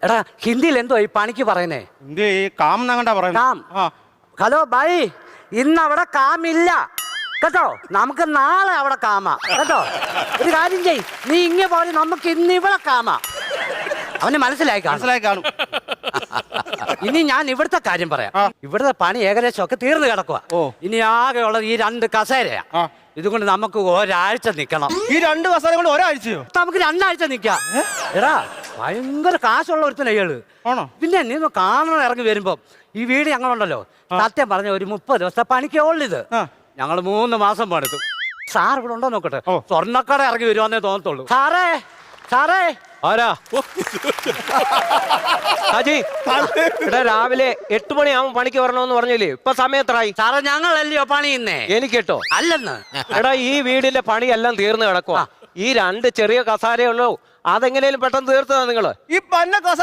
എടാ ഹിന്ദിയിൽ എന്തോ ഈ പണിക്ക് പറയുന്നേ? എന്ത് ഈ കാം എന്നങ്ങണ്ടാ പറയുന്നത്? കാം. ഹലോ ബൈ, ഇന്ന് അവിടെ കാമില്ല കേട്ടോ. നമുക്ക് നാളെ അവിടെ കാമാ കേട്ടോ. ഒരു കാര്യം ചെയ്, നീ ഇങ്ങനെ പോലെ നമുക്ക് ഇന്ന് ഇവിടെ കാമാ. അവന് മനസ്സിലായി കാണും. ഇനി ഞാൻ ഇവിടുത്തെ കാര്യം പറയാം. ഇവിടുത്തെ പണി ഏകദേശം ഒക്കെ തീർന്നു കിടക്കുക. ഇനി ആകെയുള്ളത് ഈ 2 കസേരയാ. ഇതുകൊണ്ട് നമുക്ക് ഒരാഴ്ച നിക്കണം. ഈ 2 കസേര കൊണ്ട് ഒരാഴ്ചയോ? നമുക്ക് 2 ആഴ്ച നിക്കാം. എടാ ഭയങ്കര കാശുള്ള ഒരുത്തന ഇയാള്. ആണോ? പിന്നെ നീ കാണണം ഇറങ്ങി വരുമ്പോ ഈ വീട് ഞങ്ങളുണ്ടല്ലോ, സത്യം പറഞ്ഞ ഒരു 30 ദിവസത്തെ പണിക്കേ ഉള്ളിത്. ഞങ്ങൾ 3 മാസം പണിതു. സാർ ഇവിടെ ഉണ്ടോ നോക്കട്ടെ. സ്വർണ്ണക്കട ഇറങ്ങി വരുവാന്നേ തോന്നത്തുള്ളൂ. സാറേ സാറേ. ആരാ? ഹാജി, ഇവിടെ രാവിലെ 8 മണിയാവും പണിക്ക് വരണമെന്ന് പറഞ്ഞില്ലേ? ഇപ്പൊ സമയത്രായി? സാറേ ഞങ്ങളല്ലയോ പണിയുന്നേ. എനിക്കെട്ടോ? അല്ലെന്ന്. എടാ ഈ വീടിന്റെ പണിയെല്ലാം തീർന്നു കിടക്കുക. ഈ 2 ചെറിയ കസാരയുള്ളൂ, അതെങ്ങനെയും പെട്ടെന്ന് തീർത്തതാ നിങ്ങള്. ഈ പന്ന കസേര